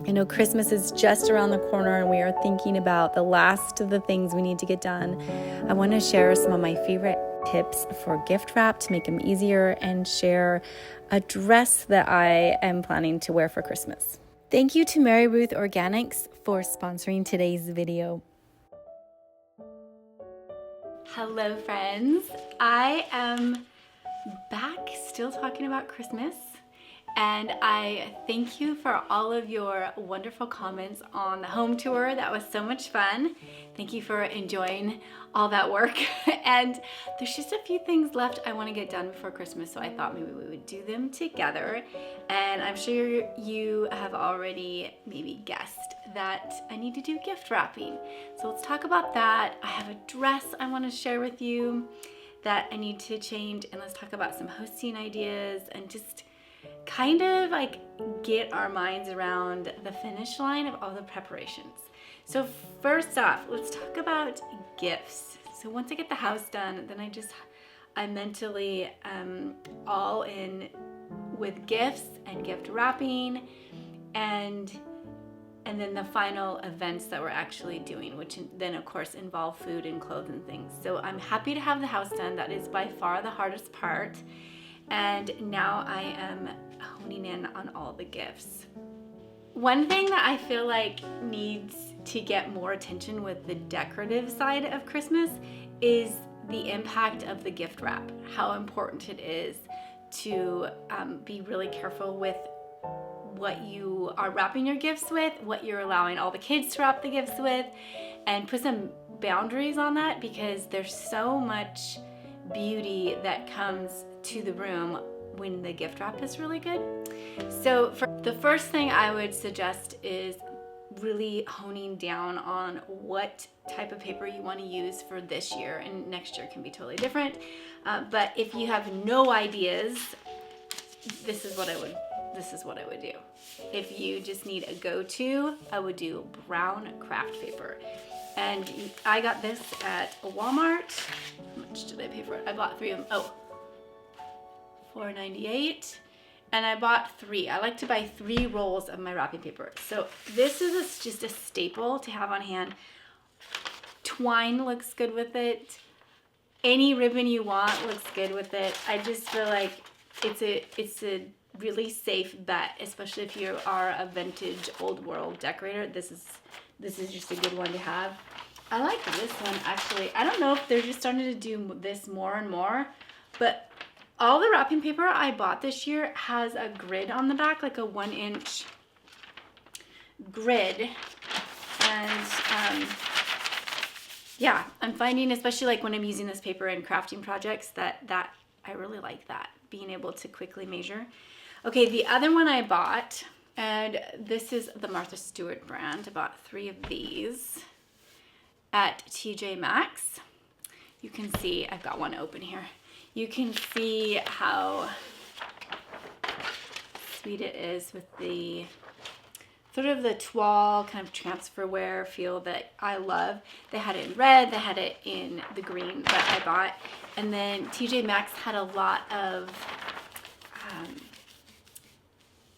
I know Christmas is just around the corner and we are thinking about the last of the things we need to get done. I want to share some of my favorite tips for gift wrap to make them easier and share a dress that I am planning to wear for Christmas. Thank you to Mary Ruth Organics for sponsoring today's video. Hello friends, I am back still talking about Christmas, and I thank you for all of your wonderful comments on the home tour. That was so much fun. Thank you for enjoying all that work. And there's just a few things left I want to get done before Christmas, so I thought maybe we would do them together. And I'm sure you have already maybe guessed that I need to do gift wrapping. So let's talk about that. I have a dress I want to share with you that I need to change, and let's talk about some hosting ideas and just kind of like get our minds around the finish line of all the preparations. So first off, let's talk about gifts. So once I get the house done, then I mentally all in with gifts and gift wrapping and then the final events that we're actually doing, which then of course involve food and clothes and things. So I'm happy to have the house done. That is by far the hardest part. And now I am honing in on all the gifts. One thing that I feel like needs to get more attention with the decorative side of Christmas is the impact of the gift wrap, how important it is to be really careful with what you are wrapping your gifts with, what you're allowing all the kids to wrap the gifts with, and put some boundaries on that, because there's so much beauty that comes to the room when the gift wrap is really good. So for the first thing I would suggest is really honing down on what type of paper you want to use for this year, and next year can be totally different. But if you have no ideas, this is what I would do. If you just need a go-to, I would do brown craft paper. And I got this at Walmart. How much did I pay for it? I bought 3 of them. Oh, $4.98. And I bought 3. I like to buy 3 rolls of my wrapping paper. So this is just a staple to have on hand. Twine looks good with it. Any ribbon you want looks good with it. I just feel like it's a really safe bet, especially if you are a vintage old world decorator. This is just a good one to have. I like this one actually. I don't know if they're just starting to do this more and more, but all the wrapping paper I bought this year has a grid on the back, like a 1-inch grid. And yeah, I'm finding, especially like when I'm using this paper in crafting projects, that I really like that, being able to quickly measure. Okay, the other one I bought, and this is the Martha Stewart brand. I bought 3 of these at TJ Maxx. You can see, I've got one open here. You can see how sweet it is with the sort of the toile kind of transfer wear feel that I love. They had it in red, they had it in the green that I bought. And then TJ Maxx had a lot of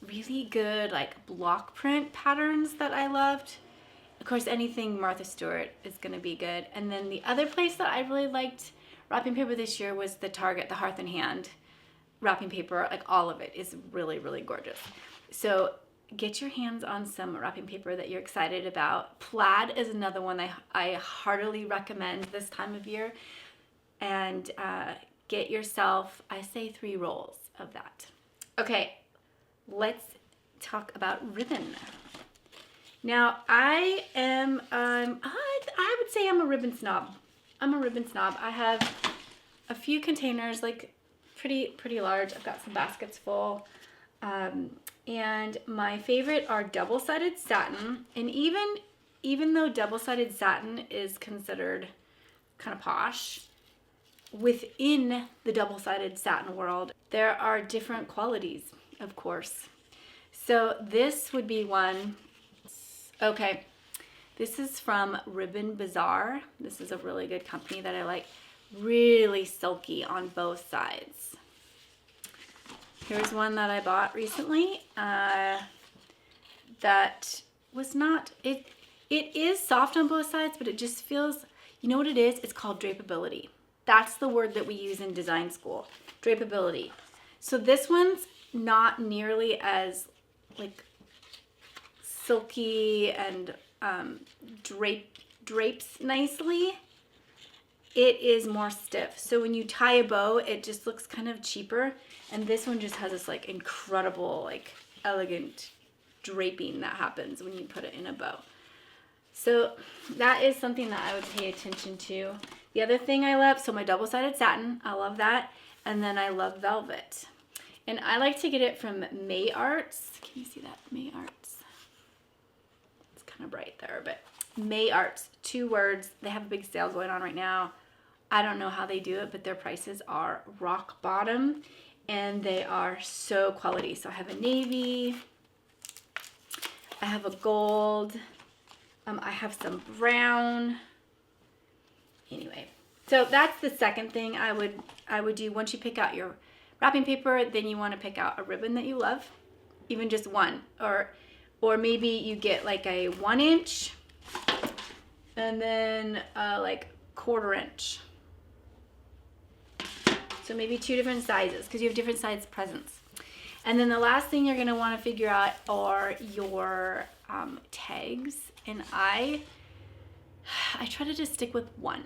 really good like block print patterns that I loved. Of course, anything Martha Stewart is gonna be good. And then the other place that I really liked wrapping paper this year was the Target, the Hearth and Hand wrapping paper. Like all of it is really, really gorgeous. So get your hands on some wrapping paper that you're excited about. Plaid is another one I heartily recommend this time of year. And get yourself, I say 3 rolls of that. Okay, let's talk about ribbon. Now I would say I'm a ribbon snob. I have a few containers, like pretty large. I've got some baskets full. And my favorite are double-sided satin. And even though double-sided satin is considered kind of posh, within the double-sided satin world, there are different qualities, of course. So this would be one. Okay, this is from Ribbon Bazaar. This is a really good company that I like. Really silky on both sides. Here's one that I bought recently. that was not, it is soft on both sides, but it just feels, you know what it is? It's called drapeability. That's the word that we use in design school, drapeability. So this one's not nearly as like silky and drapes nicely. It is more stiff. So when you tie a bow, it just looks kind of cheaper. And this one just has this like incredible, like elegant draping that happens when you put it in a bow. So that is something that I would pay attention to. The other thing I love, so my double-sided satin, I love that. And then I love velvet. And I like to get it from May Arts. Can you see that? May Arts. It's kind of bright there, but May Arts, 2 words. They have a big sale going on right now. I don't know how they do it, but their prices are rock bottom and they are so quality. So I have a navy, I have a gold, I have some brown. Anyway, so that's the second thing I would do. Once you pick out your wrapping paper, then you want to pick out a ribbon that you love, even just one, or maybe you get like a 1 inch and then like 1/4 inch. So maybe 2 different sizes because you have different size presents. And then the last thing you're going to want to figure out are your tags. And I try to just stick with one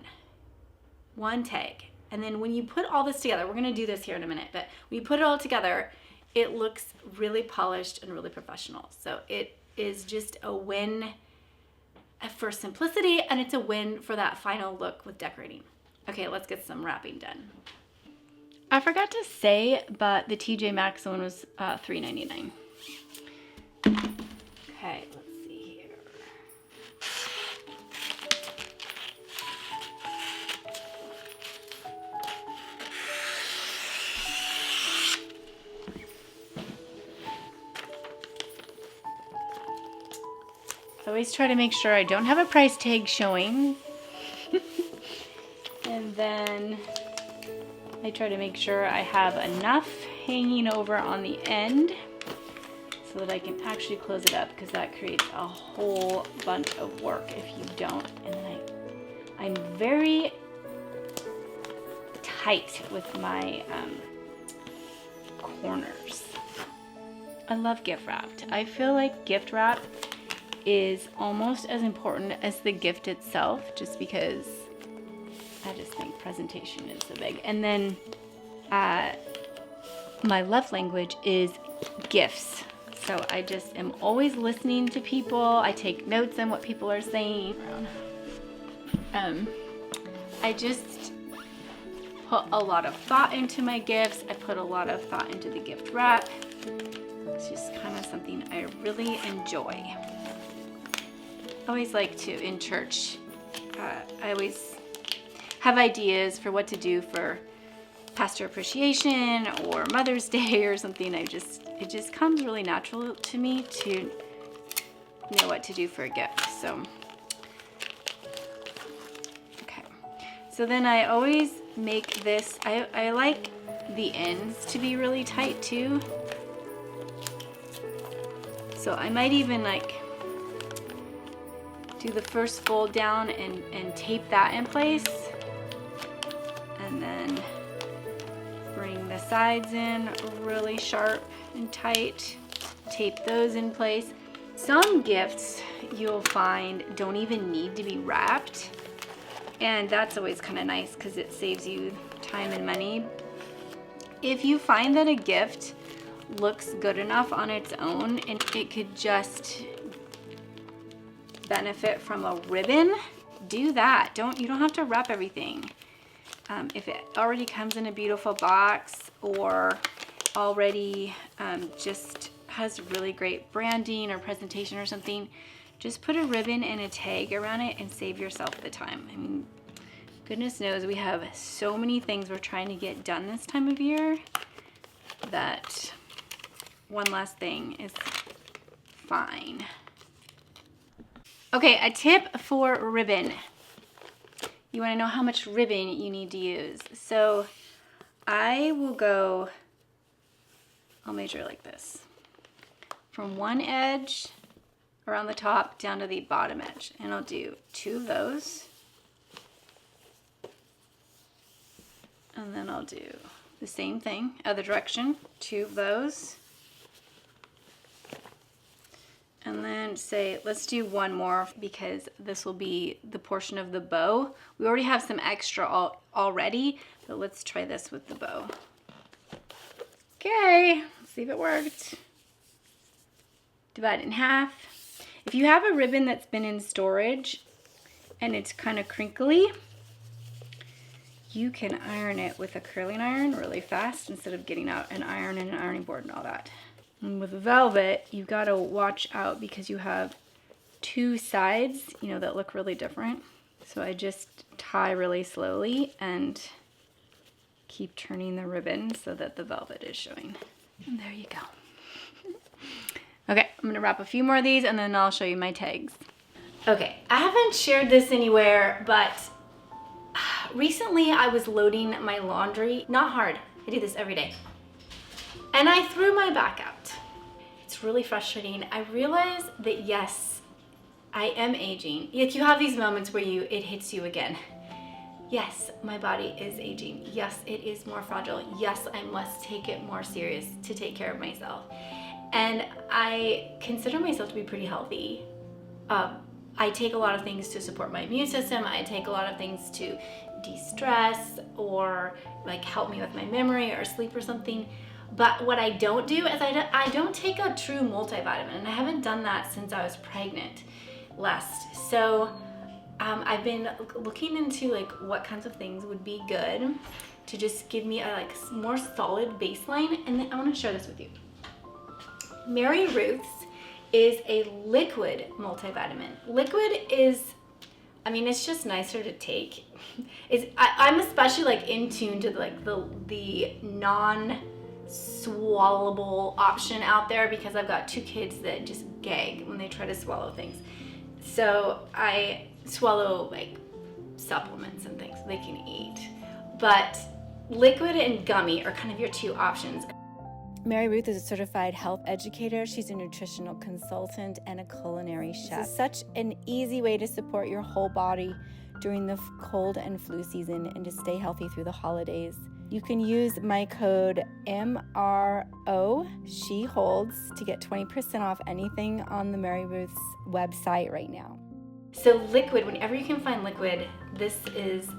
tag. And then when you put all this together, we're going to do this here in a minute, but when you put it all together, it looks really polished and really professional. So it is just a win for simplicity, and it's a win for that final look with decorating. Okay, let's get some wrapping done. I forgot to say, but the TJ Maxx one was $3.99. Okay, let's see here. I always try to make sure I don't have a price tag showing. And then I try to make sure I have enough hanging over on the end so that I can actually close it up, because that creates a whole bunch of work if you don't. And then I'm very tight with my corners. I love gift wrapped. I feel like gift wrap is almost as important as the gift itself, just because I just think presentation is so big. And then my love language is gifts. So I just am always listening to people. I take notes on what people are saying. I just put a lot of thought into my gifts. I put a lot of thought into the gift wrap. It's just kind of something I really enjoy. I always like to, in church, I always have ideas for what to do for Pastor Appreciation or Mother's Day or something. It just comes really natural to me to know what to do for a gift. So, okay. So then I always make this, I like the ends to be really tight too. So I might even like do the first fold down and tape that in place. And then bring the sides in really sharp and tight. Tape those in place. Some gifts you'll find don't even need to be wrapped. And that's always kind of nice because it saves you time and money. If you find that a gift looks good enough on its own and it could just benefit from a ribbon, do that. You don't have to wrap everything. If it already comes in a beautiful box or already just has really great branding or presentation or something, just put a ribbon and a tag around it and save yourself the time. I mean, goodness knows we have so many things we're trying to get done this time of year that one last thing is fine. Okay, a tip for ribbon. You want to know how much ribbon you need to use. So I will go, I'll measure like this. From one edge around the top down to the bottom edge. And I'll do 2 of those. And then I'll do the same thing, other direction, 2 of those. And then say, let's do 1 more because this will be the portion of the bow. We already have some extra already, but let's try this with the bow. Okay, let's see if it worked. Divide it in half. If you have a ribbon that's been in storage and it's kind of crinkly, you can iron it with a curling iron really fast instead of getting out an iron and an ironing board and all that. And with velvet, you've got to watch out because you have 2 sides, you know, that look really different. So I just tie really slowly and keep turning the ribbon so that the velvet is showing. And there you go. Okay, I'm gonna wrap a few more of these and then I'll show you my tags. Okay, I haven't shared this anywhere, but recently I was loading my laundry. Not hard, I do this every day. And I threw my back out. It's really frustrating. I realized that yes, I am aging. Like you have these moments where it hits you again. Yes, my body is aging. Yes, it is more fragile. Yes, I must take it more serious to take care of myself. And I consider myself to be pretty healthy. I take a lot of things to support my immune system. I take a lot of things to de-stress or like help me with my memory or sleep or something. But what I don't do is I don't take a true multivitamin, and I haven't done that since I was pregnant last. So I've been looking into like what kinds of things would be good to just give me a like more solid baseline, and then I want to share this with you. Mary Ruth's is a liquid multivitamin. Liquid is, I mean, it's just nicer to take. I'm especially like in tune to like the non-swallowable option out there because I've got 2 kids that just gag when they try to swallow things. So I swallow like supplements and things they can eat. But liquid and gummy are kind of your 2 options. Mary Ruth is a certified health educator. She's a nutritional consultant and a culinary chef. This is such an easy way to support your whole body during the cold and flu season and to stay healthy through the holidays. You can use my code MRO, She Holds, to get 20% off anything on the Mary Ruth's website right now. So liquid, whenever you can find liquid, this is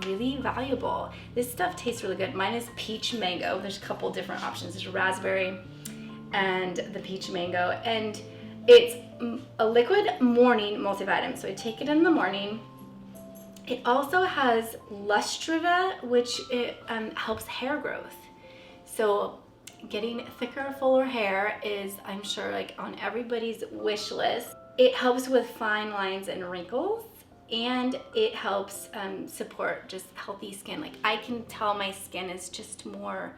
really valuable. This stuff tastes really good. Mine is peach mango. There's a couple different options. There's raspberry and the peach mango. And it's a liquid morning multivitamin. So I take it in the morning. It also has Lustrova, which helps hair growth. So getting thicker, fuller hair is, I'm sure, like on everybody's wish list. It helps with fine lines and wrinkles. And it helps support just healthy skin. Like I can tell my skin is just more,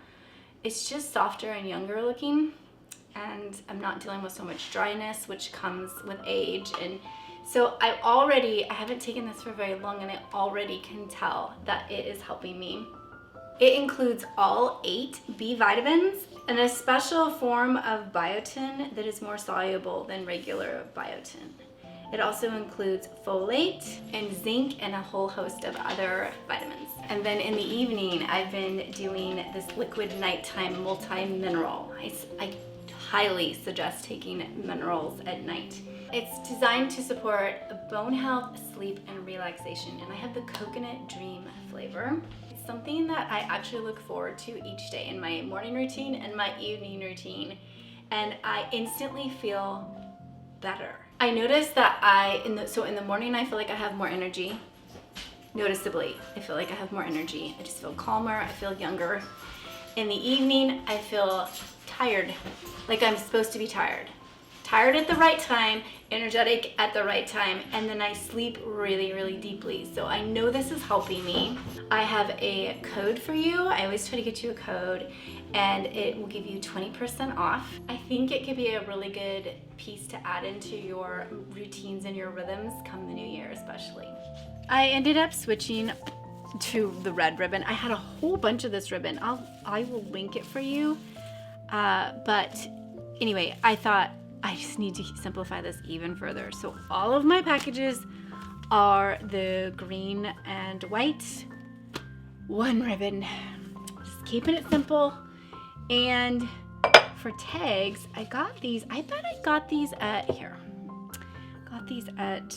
it's just softer and younger looking, and I'm not dealing with so much dryness, which comes with age. And so I haven't taken this for very long, and I already can tell that it is helping me. It includes all 8 B vitamins and a special form of biotin that is more soluble than regular biotin. It also includes folate and zinc and a whole host of other vitamins. And then in the evening, I've been doing this liquid nighttime multi-mineral. I highly suggest taking minerals at night. It's designed to support bone health, sleep, and relaxation. And I have the Coconut Dream flavor. It's something that I actually look forward to each day in my morning routine and my evening routine. And I instantly feel better. I noticed that in the morning I feel like I have more energy. Noticeably, I feel like I have more energy. I just feel calmer, I feel younger. In the evening, I feel tired, like I'm supposed to be tired. Tired at the right time, energetic at the right time, and then I sleep really, really deeply. So I know this is helping me. I have a code for you. I always try to get you a code, and it will give you 20% off. I think it could be a really good piece to add into your routines and your rhythms come the new year especially. I ended up switching to the red ribbon. I had a whole bunch of this ribbon. I will link it for you. But anyway, I thought I just need to simplify this even further. So all of my packages are the green and white, one ribbon, just keeping it simple. And for tags, I got these, I bet I got these at, got these at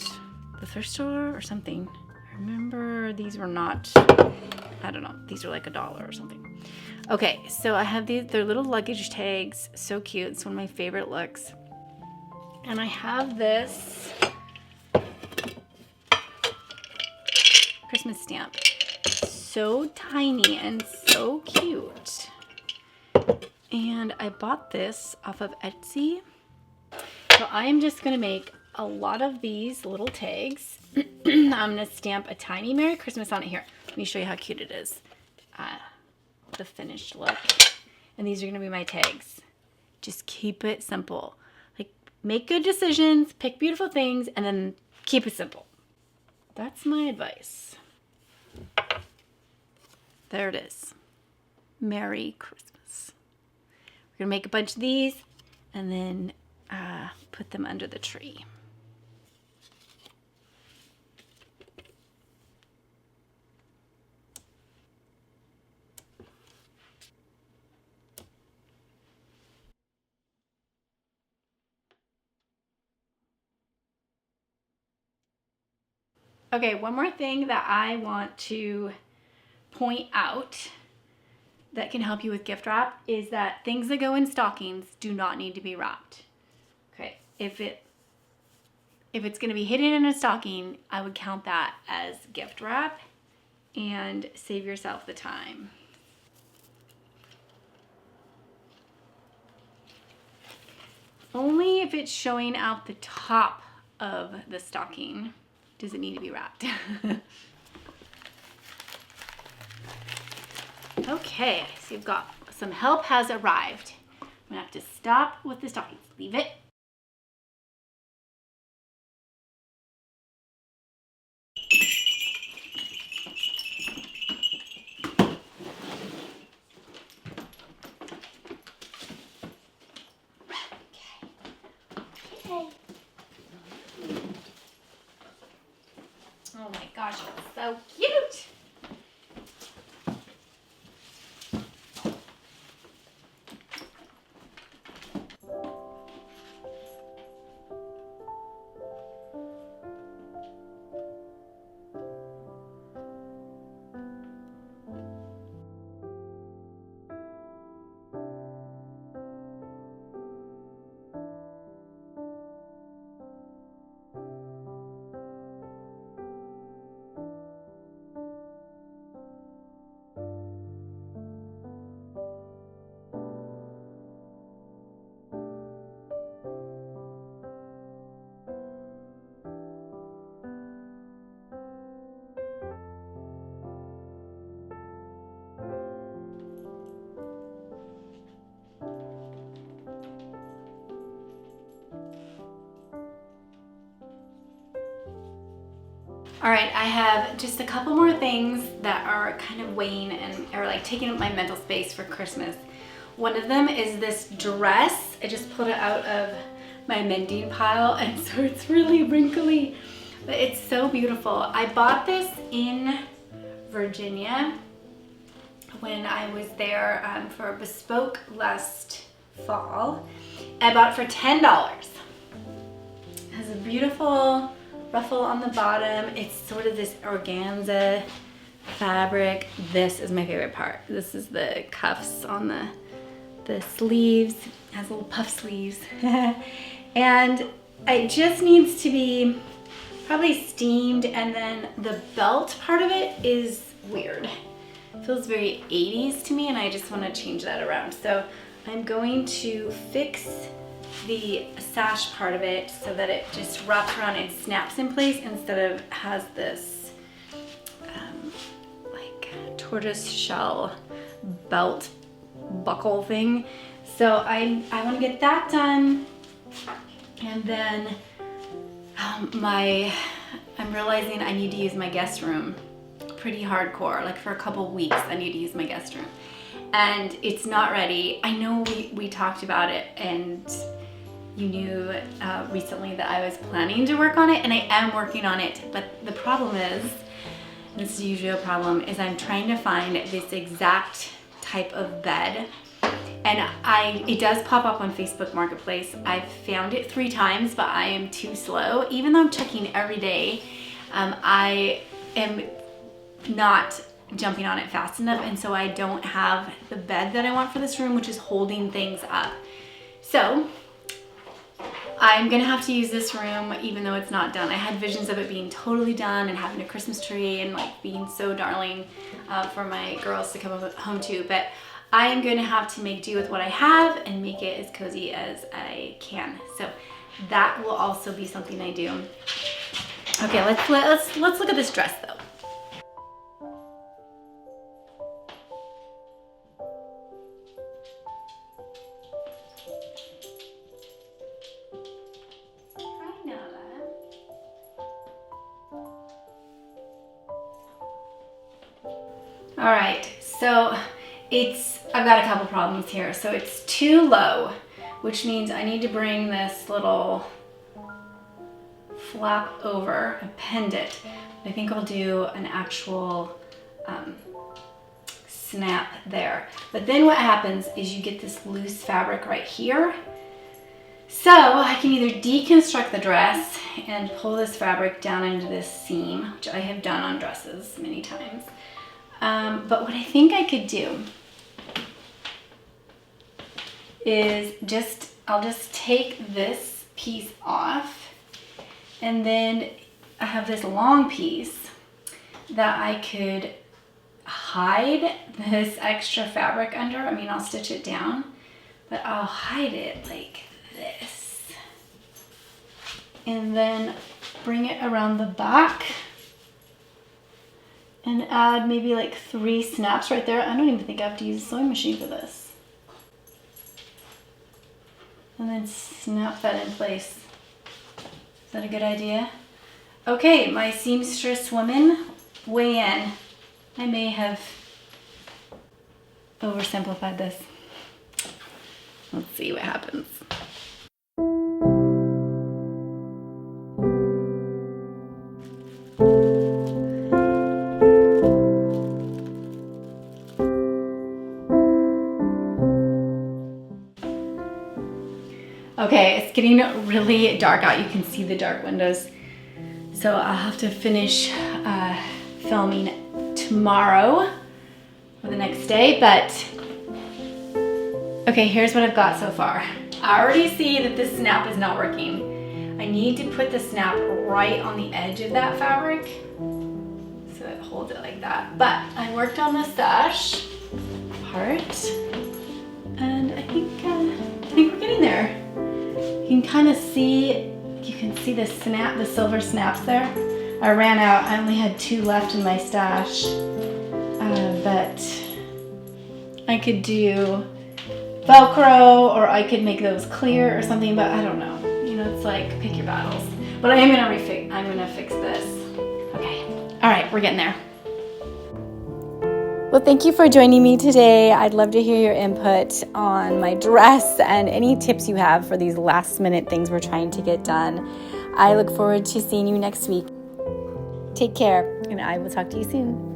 the thrift store or something. I remember these were not, I don't know, these are like $1 or something. Okay, so I have these, they're little luggage tags, so cute. It's one of my favorite looks. And I have this Christmas stamp. So tiny and so cute. And I bought this off of Etsy. So I'm just gonna make a lot of these little tags. I'm gonna stamp a tiny Merry Christmas on it here. Let me show you how cute it is. The finished look. And these are gonna be my tags. Just keep it simple. Like, make good decisions, pick beautiful things, and then keep it simple. That's my advice. There it is. Merry Christmas. We're gonna make a bunch of these and then put them under the tree. Okay, one more thing that I want to point out that can help you with gift wrap is that things that go in stockings do not need to be wrapped. Okay, if it's gonna be hidden in a stocking, I would count that as gift wrap and save yourself the time. Only if it's showing out the top of the stocking does it need to be wrapped. Okay, so you've got some help has arrived. I'm gonna have to stop with the stockings. Leave it. Okay. Oh my gosh, it's so cute. All right, I have just a couple more things that are kind of weighing and are like taking up my mental space for Christmas. One of them is this dress. I just pulled it out of my mending pile and so it's really wrinkly, but it's so beautiful. I bought this in Virginia when I was there for a bespoke last fall. I bought it for $10. It has a beautiful ruffle on the bottom. It's sort of this organza fabric. This is my favorite part. This is the cuffs on the sleeves. It has little puff sleeves. And it just needs to be probably steamed, and then the belt part of it is weird. It feels very 80s to me and I just want to change that around. So I'm going to fix the sash part of it so that it just wraps around and snaps in place instead of has this like tortoise shell belt buckle thing. So I want to get that done, and then I'm realizing I need to use my guest room pretty hardcore. Like for a couple weeks I need to use my guest room, and it's not ready. I know we talked about it, and you knew recently that I was planning to work on it, and I am working on it, but the problem is, this is usually a problem, is I'm trying to find this exact type of bed, and it does pop up on Facebook Marketplace. I've found it 3 times, but I am too slow. Even though I'm checking every day, I am not jumping on it fast enough, and so I don't have the bed that I want for this room, which is holding things up. So I'm gonna have to use this room even though it's not done. I had visions of it being totally done and having a Christmas tree and like being so darling for my girls to come home to, but I am gonna have to make do with what I have and make it as cozy as I can. So that will also be something I do. Okay, let's look at this dress though. All right, so I've got a couple problems here. So it's too low, which means I need to bring this little flap over and bend it. I think I'll do an actual snap there. But then what happens is you get this loose fabric right here. So I can either deconstruct the dress and pull this fabric down into this seam, which I have done on dresses many times. But what I think I could do is I'll just take this piece off, and then I have this long piece that I could hide this extra fabric under. I mean, I'll stitch it down, but I'll hide it like this. And then bring it around the back and add maybe like 3 snaps right there. I don't even think I have to use a sewing machine for this. And then snap that in place. Is that a good idea? Okay, my seamstress woman, weigh in. I may have oversimplified this. Let's see what happens. Okay, it's getting really dark out. You can see the dark windows. So I'll have to finish filming tomorrow or the next day, but okay, here's what I've got so far. I already see that this snap is not working. I need to put the snap right on the edge of that fabric so it holds it like that. But I worked on the sash part, and I think we're getting there. You can kind of see, the snap, the silver snaps there. I ran out, I only had 2 left in my stash, but I could do Velcro, or I could make those clear or something, but I don't know. You know, it's like, pick your battles. But I'm gonna fix this. Okay, all right, we're getting there. Well, thank you for joining me today. I'd love to hear your input on my dress and any tips you have for these last minute things we're trying to get done. I look forward to seeing you next week. Take care, and I will talk to you soon.